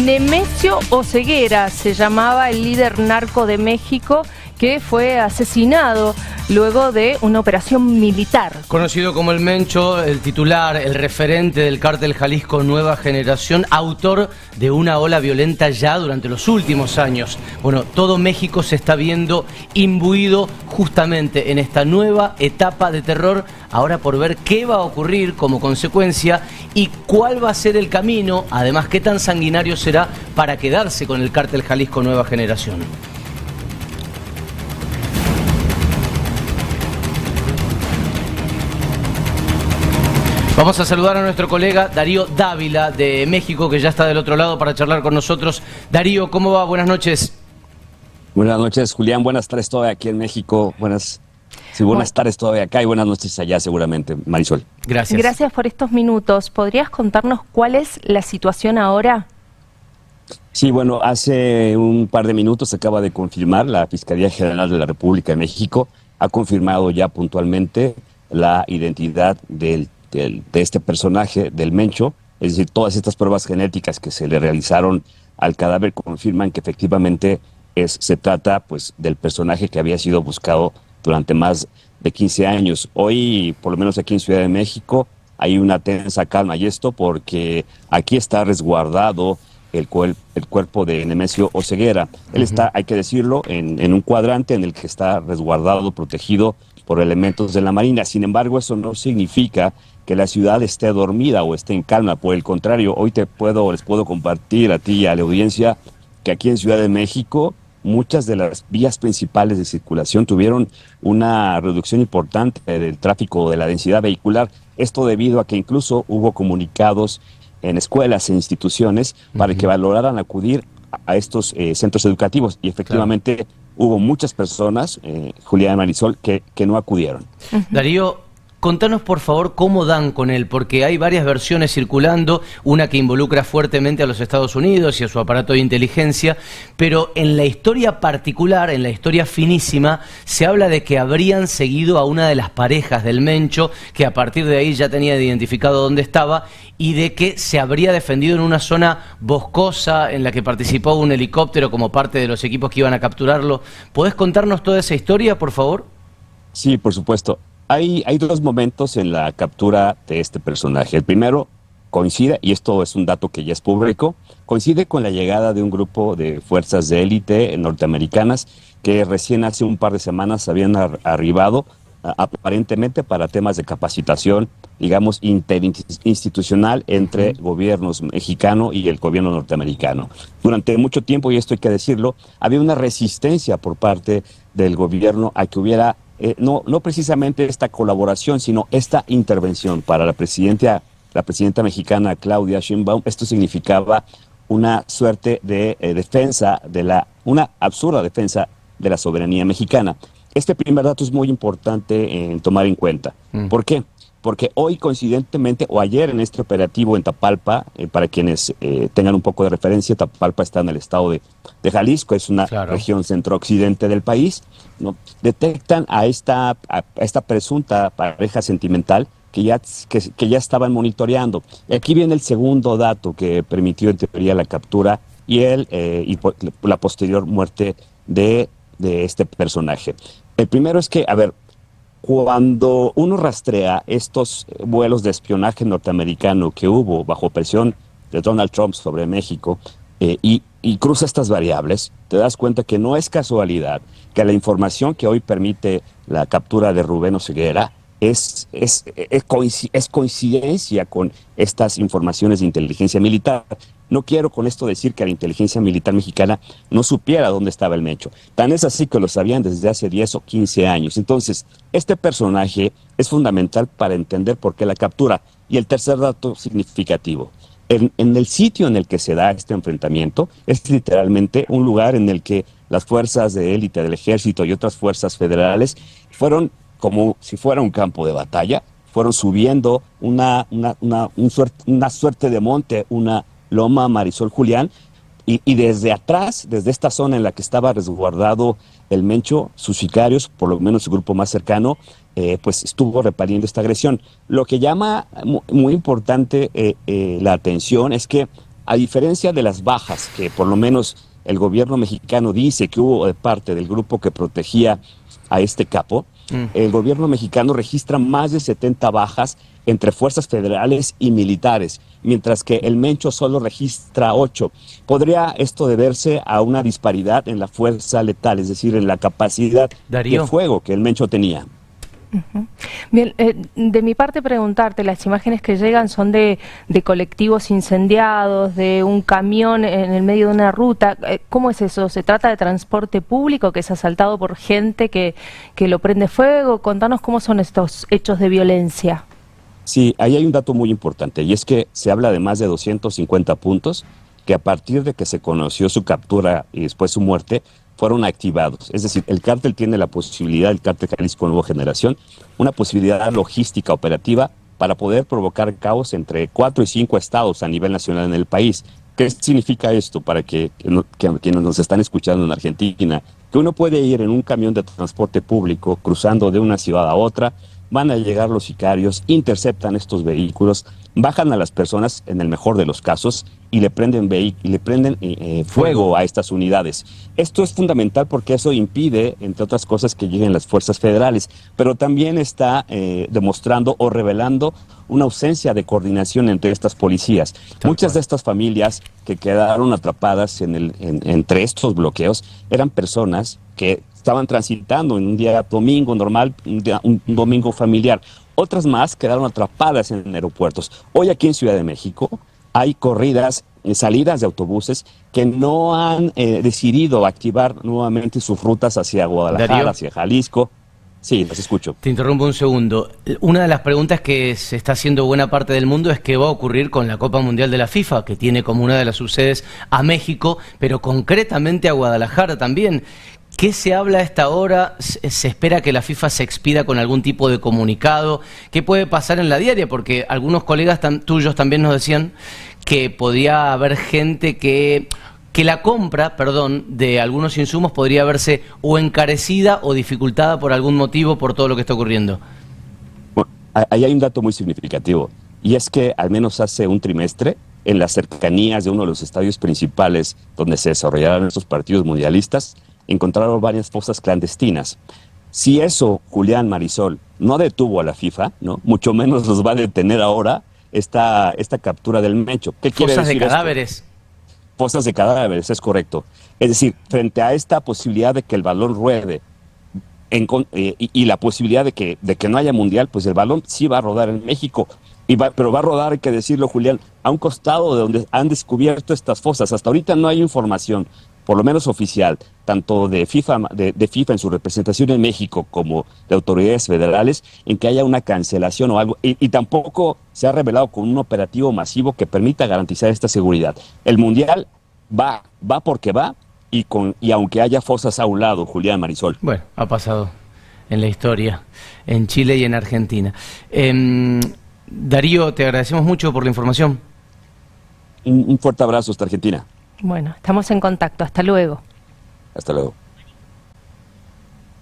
Nemesio Oseguera se llamaba el líder narco de México, que fue asesinado luego de una operación militar. Conocido como el Mencho, el titular, el referente del cártel Jalisco Nueva Generación, autor de una ola violenta ya durante los últimos años. Bueno, todo México se está viendo imbuido justamente en esta nueva etapa de terror, ahora por ver qué va a ocurrir como consecuencia y cuál va a ser el camino, además qué tan sanguinario será para quedarse con el cártel Jalisco Nueva Generación. Vamos a saludar a nuestro colega Darío Dávila de México, que ya está del otro lado para charlar con nosotros. Darío, ¿cómo va? Buenas noches. Buenas noches, Julián. Buenas tardes todavía aquí en México. Buenas tardes todavía acá y buenas noches allá seguramente, Marisol. Gracias. Gracias por estos minutos. ¿Podrías contarnos cuál es la situación ahora? Sí, bueno, hace un par de minutos se acaba de confirmar, la Fiscalía General de la República de México ha confirmado ya puntualmente la identidad de este personaje, del Mencho. Es decir, todas estas pruebas genéticas que se le realizaron al cadáver confirman que efectivamente se trata pues del personaje que había sido buscado durante más de 15 años. Hoy, por lo menos aquí en Ciudad de México, hay una tensa calma, y esto porque aquí está resguardado el cuerpo de Nemesio Oseguera. Él está, hay que decirlo, en un cuadrante en el que está resguardado, protegido por elementos de la Marina. Sin embargo, eso no significa que la ciudad esté dormida o esté en calma. Por el contrario, hoy les puedo compartir a ti y a la audiencia que aquí en Ciudad de México muchas de las vías principales de circulación tuvieron una reducción importante del tráfico, de la densidad vehicular. Esto debido a que incluso hubo comunicados en escuelas e instituciones para que valoraran acudir a estos centros educativos, y efectivamente hubo muchas personas, Julián, Marisol, que no acudieron. Darío, contanos por favor cómo dan con él, porque hay varias versiones circulando, una que involucra fuertemente a los Estados Unidos y a su aparato de inteligencia, pero en la historia particular, en la historia finísima, se habla de que habrían seguido a una de las parejas del Mencho, que a partir de ahí ya tenía identificado dónde estaba, y de que se habría defendido en una zona boscosa en la que participó un helicóptero como parte de los equipos que iban a capturarlo. ¿Podés contarnos toda esa historia, por favor? Sí, por supuesto. Hay dos momentos en la captura de este personaje. El primero coincide, y esto es un dato que ya es público, coincide con la llegada de un grupo de fuerzas de élite norteamericanas que recién hace un par de semanas habían arribado aparentemente para temas de capacitación, digamos, interinstitucional entre gobiernos mexicano y el gobierno norteamericano. Durante mucho tiempo, y esto hay que decirlo, había una resistencia por parte del gobierno a que hubiera no precisamente esta colaboración, sino esta intervención para la presidenta mexicana Claudia Sheinbaum. Esto significaba una suerte de una absurda defensa de la soberanía mexicana. Este primer dato es muy importante en tomar en cuenta. ¿Por qué? Porque hoy, coincidentemente, o ayer en este operativo en Tapalpa, para quienes tengan un poco de referencia, Tapalpa está en el estado de Jalisco, es una región centro-occidente del país, ¿no? Detectan a esta presunta pareja sentimental que ya estaban monitoreando. Y aquí viene el segundo dato que permitió en teoría la captura y la posterior muerte de este personaje. El primero es que, cuando uno rastrea estos vuelos de espionaje norteamericano que hubo bajo presión de Donald Trump sobre México y cruza estas variables, te das cuenta que no es casualidad que la información que hoy permite la captura de Rubén Oseguera es coincidencia con estas informaciones de inteligencia militar. No quiero con esto decir que la inteligencia militar mexicana no supiera dónde estaba el Mencho. Tan es así que lo sabían desde hace 10 o 15 años. Entonces, este personaje es fundamental para entender por qué la captura. Y el tercer dato significativo. En el sitio en el que se da este enfrentamiento es literalmente un lugar en el que las fuerzas de élite del ejército y otras fuerzas federales fueron como si fuera un campo de batalla, fueron subiendo una suerte de monte, una loma, Marisol, Julián, y desde atrás, desde esta zona en la que estaba resguardado el Mencho, sus sicarios, por lo menos su grupo más cercano, pues estuvo repeliendo esta agresión. Lo que llama muy importante la atención es que a diferencia de las bajas que por lo menos el gobierno mexicano dice que hubo de parte del grupo que protegía a este capo, el gobierno mexicano registra más de 70 bajas entre fuerzas federales y militares, mientras que el Mencho solo registra 8. ¿Podría esto deberse a una disparidad en la fuerza letal, es decir, en la capacidad de fuego que el Mencho tenía? Bien, de mi parte preguntarte, las imágenes que llegan son de colectivos incendiados, de un camión en el medio de una ruta. ¿Cómo es eso? ¿Se trata de transporte público que es asaltado por gente que lo prende fuego? Contanos cómo son estos hechos de violencia. Sí, ahí hay un dato muy importante, y es que se habla de más de 250 puntos que a partir de que se conoció su captura y después su muerte, fueron activados. Es decir, el cártel tiene la posibilidad, el cártel Jalisco Nueva Generación, una posibilidad logística operativa para poder provocar caos entre 4 y 5 estados a nivel nacional en el país. ¿Qué significa esto para que quienes nos están escuchando en Argentina? Que uno puede ir en un camión de transporte público cruzando de una ciudad a otra, van a llegar los sicarios, interceptan estos vehículos, bajan a las personas, en el mejor de los casos, y le prenden fuego a estas unidades. Esto es fundamental porque eso impide, entre otras cosas, que lleguen las fuerzas federales, pero también está demostrando o revelando una ausencia de coordinación entre estas policías. Muchas de estas familias que quedaron atrapadas entre estos bloqueos eran personas que estaban transitando en un día domingo normal, un domingo familiar. Otras más quedaron atrapadas en aeropuertos. Hoy aquí en Ciudad de México hay corridas, salidas de autobuses que no han decidido activar nuevamente sus rutas hacia Guadalajara, Darío, hacia Jalisco. Sí, los escucho. Te interrumpo un segundo. Una de las preguntas que se está haciendo buena parte del mundo es qué va a ocurrir con la Copa Mundial de la FIFA, que tiene como una de las subsedes a México, pero concretamente a Guadalajara también. ¿Qué se habla a esta hora? ¿Se espera que la FIFA se expida con algún tipo de comunicado? ¿Qué puede pasar en la diaria? Porque algunos colegas tuyos también nos decían que podía haber gente que la compra, de algunos insumos podría verse o encarecida o dificultada por algún motivo por todo lo que está ocurriendo. Bueno, ahí hay un dato muy significativo, y es que al menos hace un trimestre, en las cercanías de uno de los estadios principales donde se desarrollaron estos partidos mundialistas, encontraron varias fosas clandestinas. Si eso, Julián, Marisol, no detuvo a la FIFA, ¿no?, mucho menos los va a detener ahora esta captura del Mencho. ¿Qué quiere decir de cadáveres. Esto? Fosas de cadáveres, es correcto. Es decir, frente a esta posibilidad de que el balón ruede y la posibilidad de que no haya mundial, pues el balón sí va a rodar en México, pero va a rodar, hay que decirlo, Julián, a un costado de donde han descubierto estas fosas. Hasta ahorita no hay información, por lo menos oficial, tanto de FIFA en su representación en México como de autoridades federales, en que haya una cancelación o algo, y tampoco se ha revelado con un operativo masivo que permita garantizar esta seguridad. El Mundial va porque va, y aunque haya fosas a un lado, Julián, Marisol. Bueno, ha pasado en la historia, en Chile y en Argentina. Darío, te agradecemos mucho por la información. Un fuerte abrazo hasta Argentina. Bueno, estamos en contacto. Hasta luego. Hasta luego.